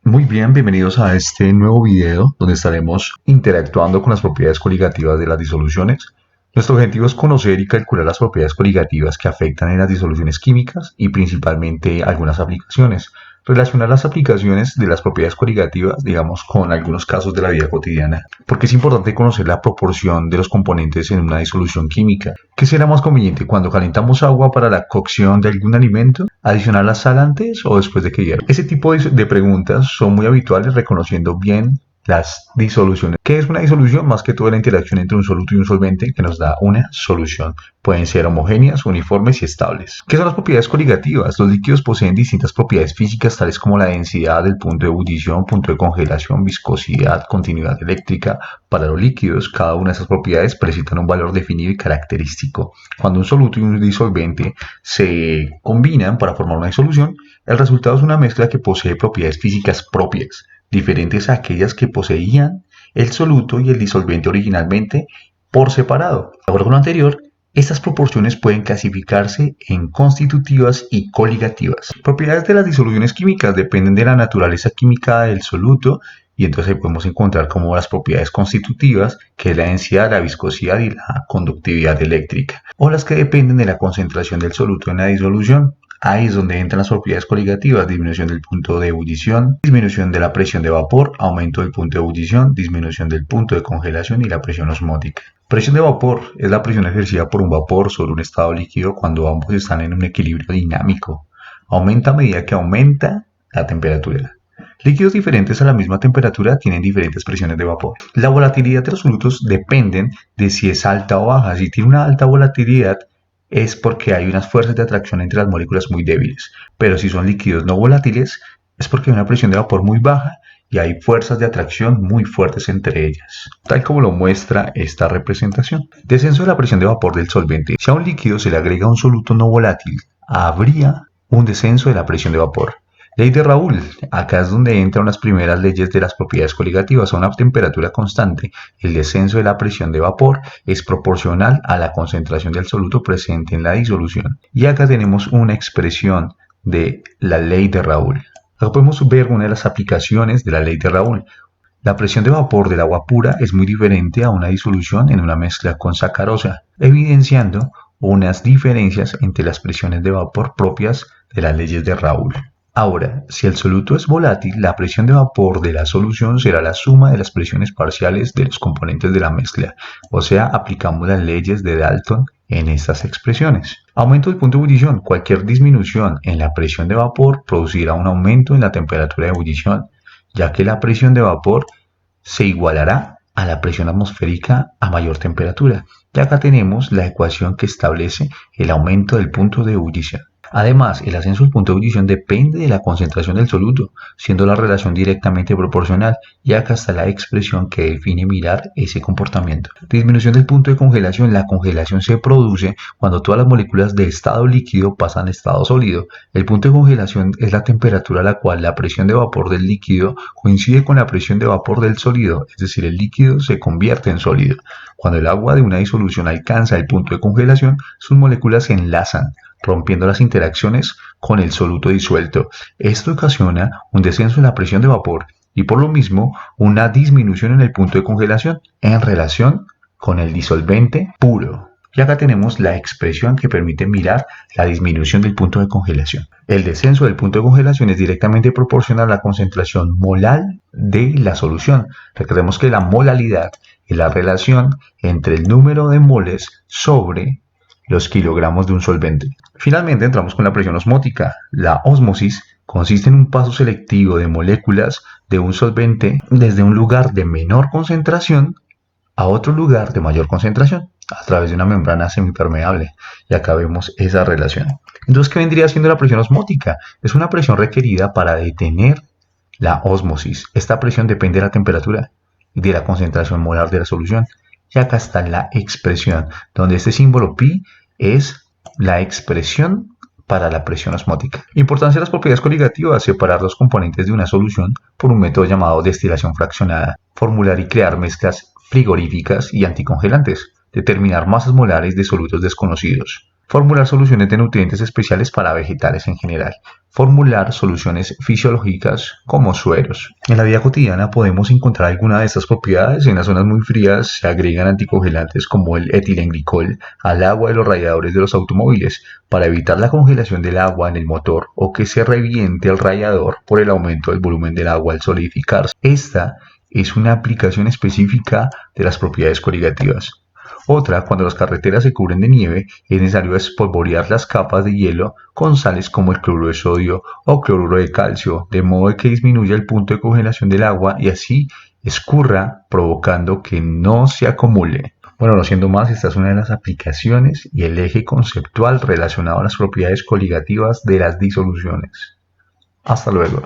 Muy bien, bienvenidos a este nuevo video donde estaremos interactuando con las propiedades coligativas de las disoluciones. Nuestro objetivo es conocer y calcular las propiedades coligativas que afectan en las disoluciones químicas y principalmente algunas aplicaciones. Relacionar las aplicaciones de las propiedades coligativas, digamos, con algunos casos de la vida cotidiana. Porque es importante conocer la proporción de los componentes en una disolución química. ¿Qué será más conveniente cuando calentamos agua para la cocción de algún alimento? ¿Adicionar la sal antes o después de que hierva? Ese tipo de preguntas son muy habituales reconociendo bien las disoluciones. ¿Qué es una disolución? Más que todo la interacción entre un soluto y un solvente que nos da una solución. Pueden ser homogéneas, uniformes y estables. ¿Qué son las propiedades coligativas? Los líquidos poseen distintas propiedades físicas tales como la densidad, el punto de ebullición, punto de congelación, viscosidad, continuidad eléctrica. Para los líquidos, cada una de esas propiedades presentan un valor definido y característico. Cuando un soluto y un disolvente se combinan para formar una disolución, el resultado es una mezcla que posee propiedades físicas propias, diferentes a aquellas que poseían el soluto y el disolvente originalmente por separado. De acuerdo con lo anterior, estas proporciones pueden clasificarse en constitutivas y coligativas. Propiedades de las disoluciones químicas dependen de la naturaleza química del soluto y entonces ahí podemos encontrar como las propiedades constitutivas, que es la densidad, la viscosidad y la conductividad eléctrica, o las que dependen de la concentración del soluto en la disolución. Ahí es donde entran las propiedades coligativas: disminución del punto de ebullición, disminución de la presión de vapor, aumento del punto de ebullición, disminución del punto de congelación y la presión osmótica. Presión de vapor es la presión ejercida por un vapor sobre un estado líquido cuando ambos están en un equilibrio dinámico. Aumenta a medida que aumenta la temperatura. Líquidos diferentes a la misma temperatura tienen diferentes presiones de vapor. La volatilidad de los solutos dependen de si es alta o baja. Si tiene una alta volatilidad, es porque hay unas fuerzas de atracción entre las moléculas muy débiles, pero si son líquidos no volátiles es porque hay una presión de vapor muy baja y hay fuerzas de atracción muy fuertes entre ellas, tal como lo muestra esta representación. Descenso de la presión de vapor del solvente. Si a un líquido se le agrega un soluto no volátil, habría un descenso de la presión de vapor. Ley de Raoult. Acá es donde entran las primeras leyes de las propiedades coligativas. A una temperatura constante, el descenso de la presión de vapor es proporcional a la concentración del soluto presente en la disolución. Y acá tenemos una expresión de la ley de Raoult. Acá podemos ver una de las aplicaciones de la ley de Raoult. La presión de vapor del agua pura es muy diferente a una disolución en una mezcla con sacarosa, evidenciando unas diferencias entre las presiones de vapor propias de las leyes de Raoult. Ahora, si el soluto es volátil, la presión de vapor de la solución será la suma de las presiones parciales de los componentes de la mezcla, o sea, aplicamos las leyes de Dalton en estas expresiones. Aumento del punto de ebullición. Cualquier disminución en la presión de vapor producirá un aumento en la temperatura de ebullición, ya que la presión de vapor se igualará a la presión atmosférica a mayor temperatura. Y acá tenemos la ecuación que establece el aumento del punto de ebullición. Además, el ascenso del punto de ebullición depende de la concentración del soluto, siendo la relación directamente proporcional, y acá está la expresión que define mirar ese comportamiento. Disminución del punto de congelación. La congelación se produce cuando todas las moléculas de estado líquido pasan a estado sólido. El punto de congelación es la temperatura a la cual la presión de vapor del líquido coincide con la presión de vapor del sólido, es decir, el líquido se convierte en sólido. Cuando el agua de una disolución alcanza el punto de congelación, sus moléculas se enlazan, rompiendo las interacciones con el soluto disuelto. Esto ocasiona un descenso en la presión de vapor y por lo mismo una disminución en el punto de congelación en relación con el disolvente puro. Y acá tenemos la expresión que permite mirar la disminución del punto de congelación. El descenso del punto de congelación es directamente proporcional a la concentración molal de la solución. Recordemos que la molalidad es la relación entre el número de moles sobre los kilogramos de un solvente. Finalmente entramos con la presión osmótica. La ósmosis consiste en un paso selectivo de moléculas de un solvente desde un lugar de menor concentración a otro lugar de mayor concentración a través de una membrana semipermeable. Y acá vemos esa relación. Entonces, ¿qué vendría siendo la presión osmótica? Es una presión requerida para detener la ósmosis. Esta presión depende de la temperatura y de la concentración molar de la solución. Y acá está la expresión, donde este símbolo pi es la expresión para la presión osmótica. Importancia de las propiedades coligativas: separar los componentes de una solución por un método llamado destilación fraccionada, formular y crear mezclas frigoríficas y anticongelantes, determinar masas molares de solutos desconocidos, Formular soluciones de nutrientes especiales para vegetales en general. Formular soluciones fisiológicas como sueros. En la vida cotidiana podemos encontrar alguna de estas propiedades. En las zonas muy frías se agregan anticongelantes como el etilenglicol al agua de los radiadores de los automóviles para evitar la congelación del agua en el motor o que se reviente el radiador por el aumento del volumen del agua al solidificarse. Esta es una aplicación específica de las propiedades coligativas. Otra, cuando las carreteras se cubren de nieve, es necesario espolvorear las capas de hielo con sales como el cloruro de sodio o cloruro de calcio, de modo que disminuya el punto de congelación del agua y así escurra, provocando que no se acumule. Bueno, no siendo más, esta es una de las aplicaciones y el eje conceptual relacionado a las propiedades coligativas de las disoluciones. Hasta luego.